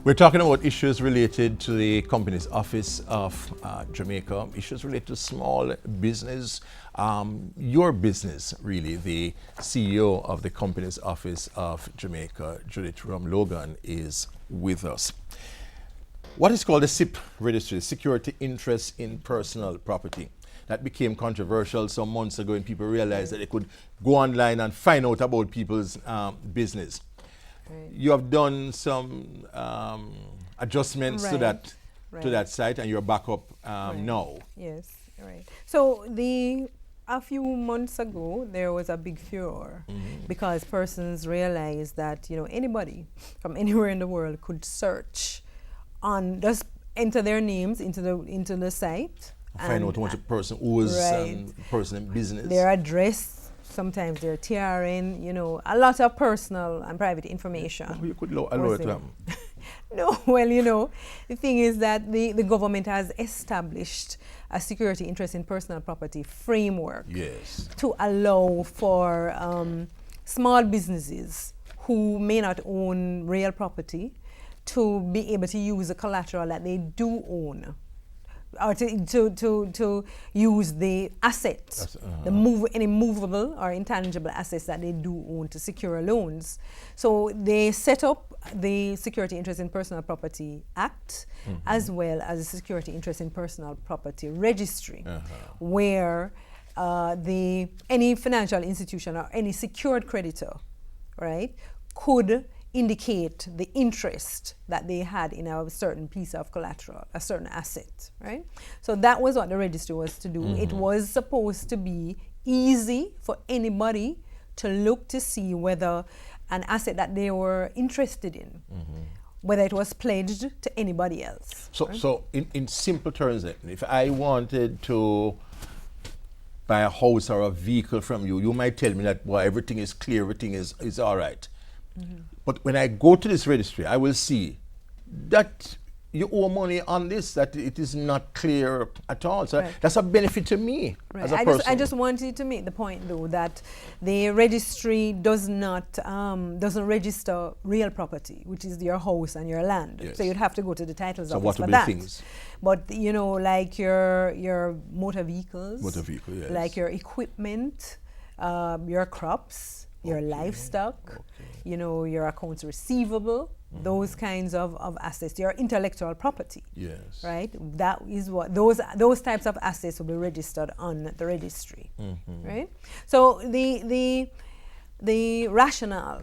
We're talking about issues related to the Companies Office of Jamaica, issues related to small business, your business really. The CEO of the Companies Office of Jamaica, Judith Logan, is with us. What is called the SIP registry, Security Interest in Personal Property. That became controversial some months ago when people realized that they could go online and find out about people's business. Right. You have done some adjustments to that site, and you're back up now. Yes, right. So a few months ago there was a big furor because persons realized that anybody from anywhere in the world could search on, just enter their names into the site. Find out what the person owes, person in business. Their address. Sometimes they're tearing, a lot of personal and private information. Oh, you could allow it to happen. No, well, the thing is that the government has established a security interest in personal property framework to allow for small businesses who may not own real property to be able to use the collateral that they do own, or to use the assets, any movable or intangible assets that they do own to secure loans. So they set up the Security Interest in Personal Property Act, as well as the Security Interest in Personal Property Registry, where any financial institution or any secured creditor, could indicate the interest that they had in a certain piece of collateral, a certain asset, right? So that was what the registry was to do. It was supposed to be easy for anybody to look to see whether an asset that they were interested in, whether it was pledged to anybody else. So, so in simple terms, if I wanted to buy a house or a vehicle from you, you might tell me that, well, everything is clear, everything is all right. But when I go to this registry, I will see that you owe money on this, that it is not clear at all. So that's a benefit to me as a person. I just wanted to make the point, though, that the registry doesn't register real property, which is your house and your land. So you'd have to go to the titles office for that. Things? But like your motor vehicles, like your equipment, your crops, your livestock, your accounts receivable, those kinds of assets, your intellectual property. Right? That is what those types of assets will be registered on the registry. Right? So the rationale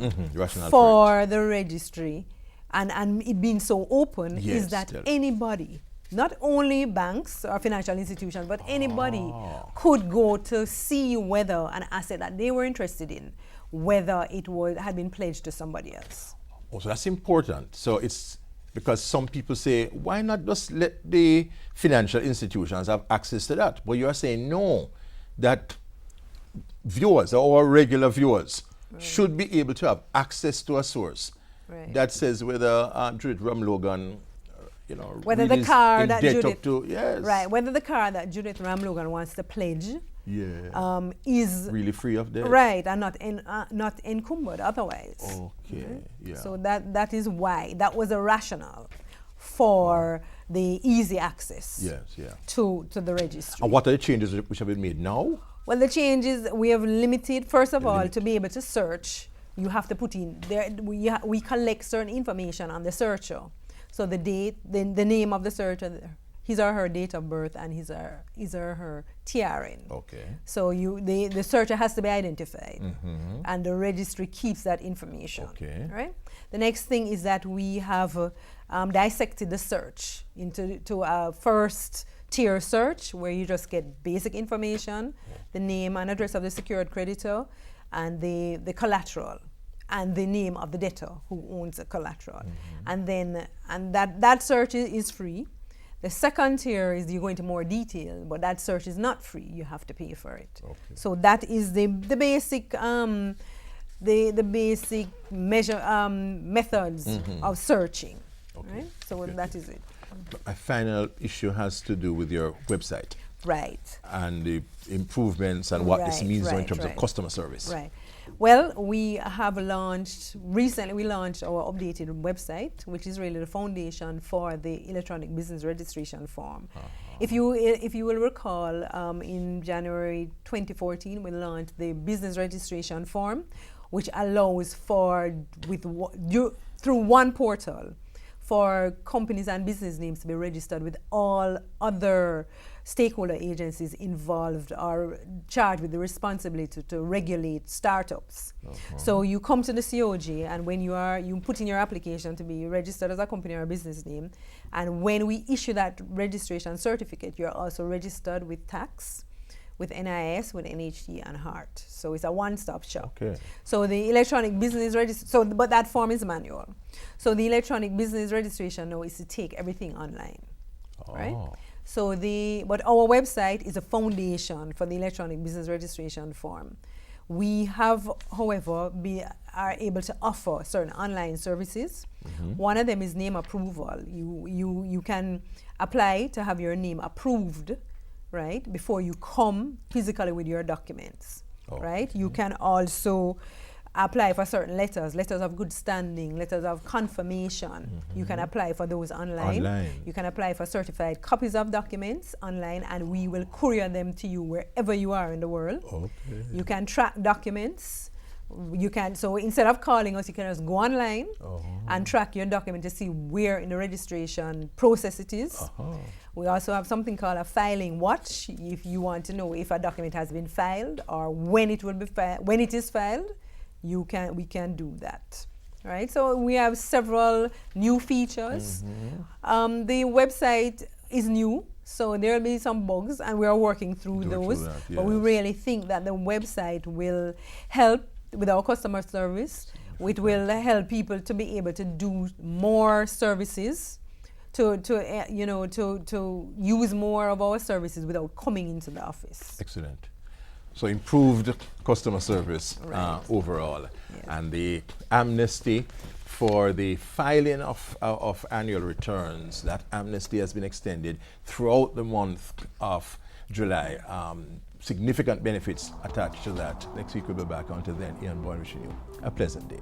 for the registry and it being so open is that anybody, not only banks or financial institutions, but anybody could go to see whether an asset that they were interested in, whether it had been pledged to somebody else. Oh, so that's important. So it's because some people say, why not just let the financial institutions have access to that? But you are saying no, that viewers or regular viewers should be able to have access to a source that says whether Judith Logan, whether the car that Judith, whether the car that Judith Logan wants to pledge is really free of debt, and not encumbered otherwise. So that is why that was a rationale for the easy access to the registry. And what are the changes which have been made now? Well, the changes we have limited. First of all, to be able to search, you have to put in there. We collect certain information on the searcher. So the date, the name of the searcher, his or her date of birth, and his or her TRN. So the searcher has to be identified, and the registry keeps that information. Right. The next thing is that we have dissected the search into a first tier search where you just get basic information, the name and address of the secured creditor, and the collateral, and the name of the debtor who owns the collateral. And that search is free. The second tier is you go into more detail, but that search is not free. You have to pay for it. So that is the basic basic methods of searching. Right? So that is it. A final issue has to do with your website. Right. and the improvements and what this means in terms of right. customer service. Right. Well, we have recently we launched our updated website, which is really the foundation for the electronic business registration form. If you will recall, in January 2014, we launched the business registration form, which allows through one portal for companies and business names to be registered with all other stakeholder agencies involved or charged with the responsibility to regulate startups. So you come to the COG, and when you put in your application to be registered as a company or a business name, and when we issue that registration certificate, you're also registered with tax, with NIS, with NHT, and HART. So it's a one-stop shop. Okay. So the electronic business but that form is manual. So the electronic business registration now is to take everything online, right? So but our website is a foundation for the electronic business registration form. We have, however, are able to offer certain online services. One of them is name approval. You can apply to have your name approved, right, before you come physically with your documents, right? You can also apply for certain letters of good standing, letters of confirmation. You can apply for those online. You can apply for certified copies of documents online, and we will courier them to you wherever you are in the world. You can track documents. So instead of calling us, you can just go online and track your document to see where in the registration process it is. We also have something called a filing watch. If you want to know if a document has been filed or when it will be when it is filed, we can do that. Right? So we have several new features. The website is new, so there will be some bugs, and we are working through those. But we really think that the website will help with our customer service. It will help people to be able to do more services, to use more of our services without coming into the office. Excellent. So improved customer service overall, and the amnesty for the filing of annual returns. That amnesty has been extended throughout the month of July. Significant benefits attached to that. Next week we'll be back. Until then, Ian Boyd wishing you a pleasant day.